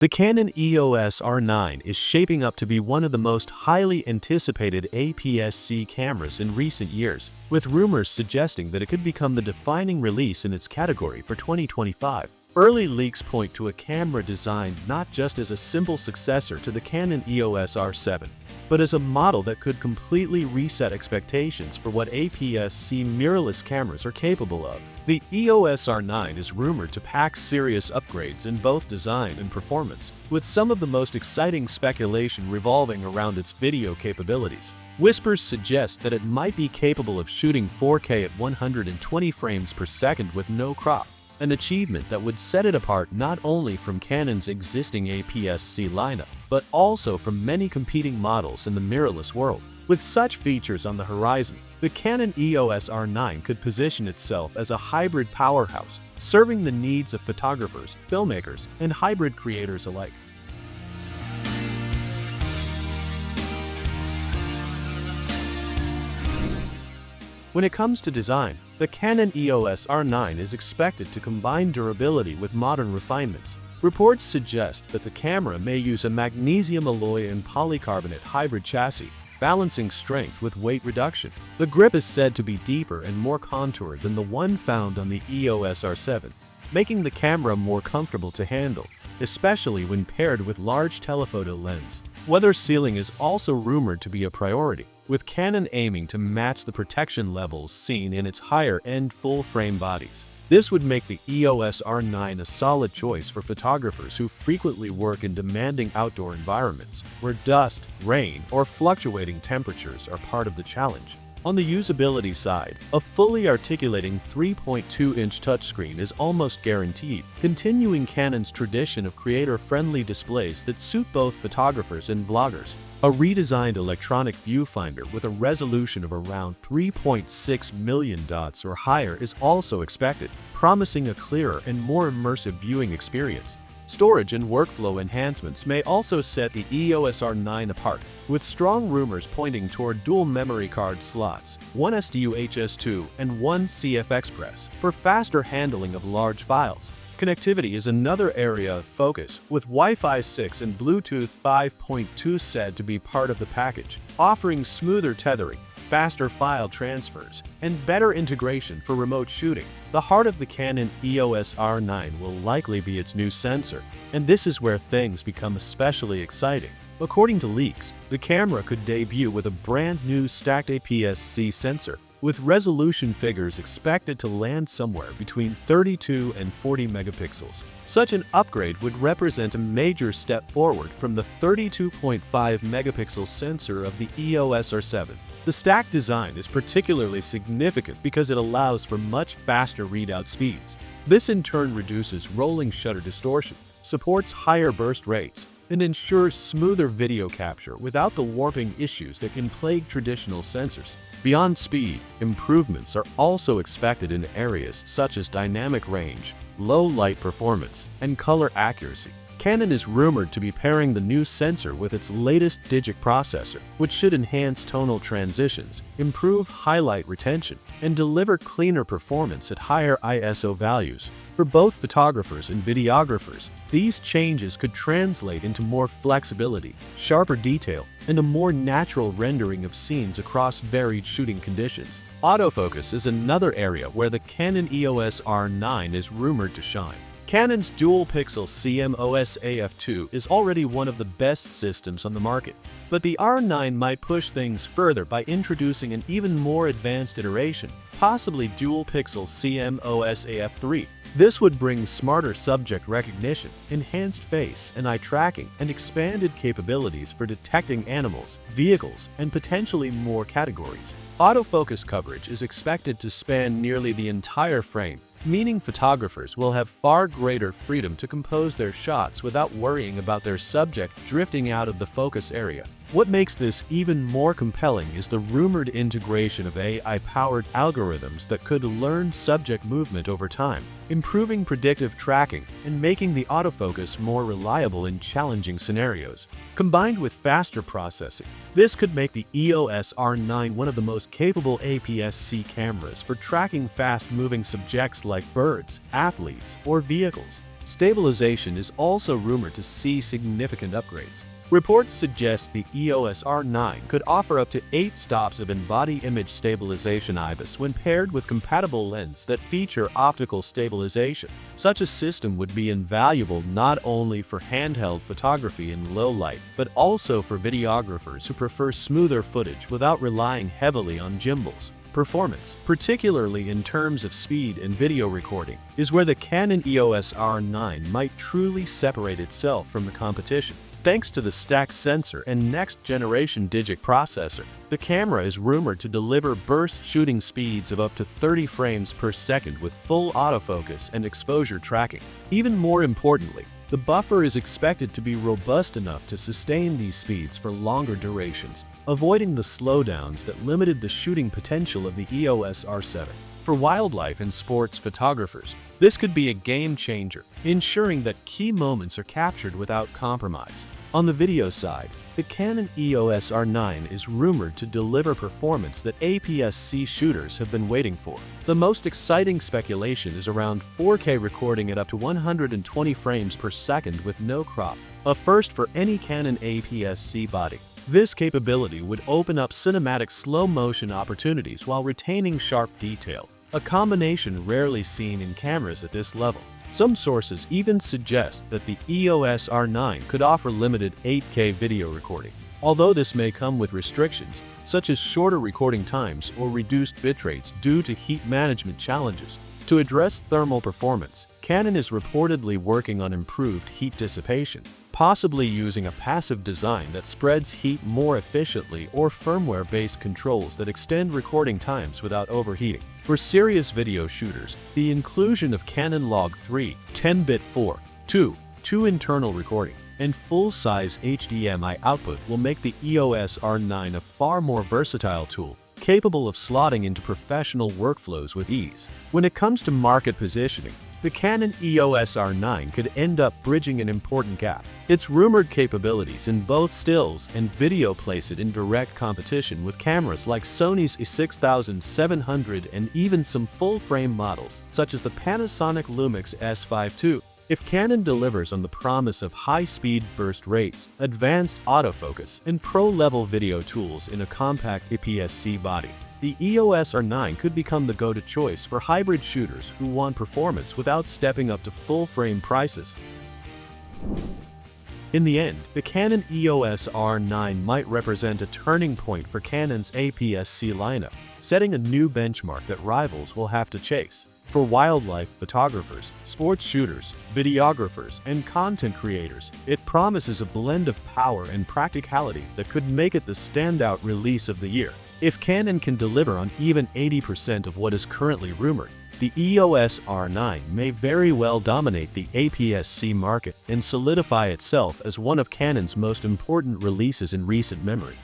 The Canon EOS R9 is shaping up to be one of the most highly anticipated APS-C cameras in recent years, with rumors suggesting that it could become the defining release in its category for 2025. Early leaks point to a camera designed not just as a simple successor to the Canon EOS R7, but as a model that could completely reset expectations for what APS-C mirrorless cameras are capable of. The EOS R9 is rumored to pack serious upgrades in both design and performance, with some of the most exciting speculation revolving around its video capabilities. Whispers suggest that it might be capable of shooting 4K at 120 frames per second with no crop, an achievement that would set it apart not only from Canon's existing APS-C lineup, but also from many competing models in the mirrorless world. With such features on the horizon, the Canon EOS R9 could position itself as a hybrid powerhouse, serving the needs of photographers, filmmakers, and hybrid creators alike. When it comes to design, the Canon EOS R9 is expected to combine durability with modern refinements. Reports suggest that the camera may use a magnesium alloy and polycarbonate hybrid chassis, balancing strength with weight reduction. The grip is said to be deeper and more contoured than the one found on the EOS R7, making the camera more comfortable to handle, especially when paired with large telephoto lens. Weather sealing is also rumored to be a priority, with Canon aiming to match the protection levels seen in its higher-end full-frame bodies. This would make the EOS R9 a solid choice for photographers who frequently work in demanding outdoor environments, where dust, rain, or fluctuating temperatures are part of the challenge. On the usability side, a fully articulating 3.2-inch touchscreen is almost guaranteed, continuing Canon's tradition of creator-friendly displays that suit both photographers and vloggers. A redesigned electronic viewfinder with a resolution of around 3.6 million dots or higher is also expected, promising a clearer and more immersive viewing experience. Storage and workflow enhancements may also set the EOS R9 apart, with strong rumors pointing toward dual memory card slots, one SDU-HS2 and one CF Express, for faster handling of large files. Connectivity is another area of focus, with Wi-Fi 6 and Bluetooth 5.2 said to be part of the package, offering smoother tethering, faster file transfers, and better integration for remote shooting. The heart of the Canon EOS R9 will likely be its new sensor, and this is where things become especially exciting. According to leaks, the camera could debut with a brand new stacked APS-C sensor, with resolution figures expected to land somewhere between 32 and 40 megapixels. Such an upgrade would represent a major step forward from the 32.5 megapixel sensor of the EOS R7. The stacked design is particularly significant because it allows for much faster readout speeds. This in turn reduces rolling shutter distortion, supports higher burst rates, and ensures smoother video capture without the warping issues that can plague traditional sensors. Beyond speed, improvements are also expected in areas such as dynamic range, low light performance, and color accuracy. Canon is rumored to be pairing the new sensor with its latest digic processor, which should enhance tonal transitions, improve highlight retention, and deliver cleaner performance at higher ISO values. For both photographers and videographers, these changes could translate into more flexibility, sharper detail, and a more natural rendering of scenes across varied shooting conditions. Autofocus is another area where the Canon EOS R9 is rumored to shine. Canon's dual-pixel CMOS AF2 is already one of the best systems on the market, but the R9 might push things further by introducing an even more advanced iteration, possibly dual-pixel CMOS AF3. This would bring smarter subject recognition, enhanced face and eye tracking, and expanded capabilities for detecting animals, vehicles, and potentially more categories. Autofocus coverage is expected to span nearly the entire frame, meaning photographers will have far greater freedom to compose their shots without worrying about their subject drifting out of the focus area. What makes this even more compelling is the rumored integration of AI-powered algorithms that could learn subject movement over time, improving predictive tracking and making the autofocus more reliable in challenging scenarios. Combined with faster processing, this could make the EOS R9 one of the most capable APS-C cameras for tracking fast-moving subjects like birds, athletes, or vehicles. stabilization is also rumored to see significant upgrades. Reports suggest the EOS R9 could offer up to 8 stops of in-body image stabilization IBIS when paired with compatible lenses that feature optical stabilization. Such a system would be invaluable not only for handheld photography in low light, but also for videographers who prefer smoother footage without relying heavily on gimbals. Performance, particularly in terms of speed and video recording, is where the Canon EOS R9 might truly separate itself from the competition. Thanks to the stacked sensor and next-generation digic processor, the camera is rumored to deliver burst shooting speeds of up to 30 frames per second with full autofocus and exposure tracking. Even more importantly, the buffer is expected to be robust enough to sustain these speeds for longer durations, avoiding the slowdowns that limited the shooting potential of the EOS R7. For wildlife and sports photographers, this could be a game changer, ensuring that key moments are captured without compromise. On the video side, the Canon EOS R9 is rumored to deliver performance that APS-C shooters have been waiting for. The most exciting speculation is around 4K recording at up to 120 frames per second with no crop, a first for any Canon APS-C body. This capability would open up cinematic slow-motion opportunities while retaining sharp detail, a combination rarely seen in cameras at this level. Some sources even suggest that the EOS R9 could offer limited 8K video recording, although this may come with restrictions, such as shorter recording times or reduced bitrates due to heat management challenges. To address thermal performance, Canon is reportedly working on improved heat dissipation, possibly using a passive design that spreads heat more efficiently or firmware-based controls that extend recording times without overheating. For serious video shooters, the inclusion of Canon Log 3, 10-bit 4:2 internal recording, and full-size HDMI output will make the EOS R9 a far more versatile tool, capable of slotting into professional workflows with ease. When it comes to market positioning, the Canon EOS R9 could end up bridging an important gap. Its rumored capabilities in both stills and video place it in direct competition with cameras like Sony's a6700 and even some full-frame models, such as the Panasonic Lumix S5 II. If Canon delivers on the promise of high-speed burst rates, advanced autofocus, and pro-level video tools in a compact APS-C body, the EOS R9 could become the go-to choice for hybrid shooters who want performance without stepping up to full-frame prices. In the end, the Canon EOS R9 might represent a turning point for Canon's APS-C lineup, setting a new benchmark that rivals will have to chase. For wildlife photographers, sports shooters, videographers, and content creators, it promises a blend of power and practicality that could make it the standout release of the year. If Canon can deliver on even 80% of what is currently rumored, the EOS R9 may very well dominate the APS-C market and solidify itself as one of Canon's most important releases in recent memory.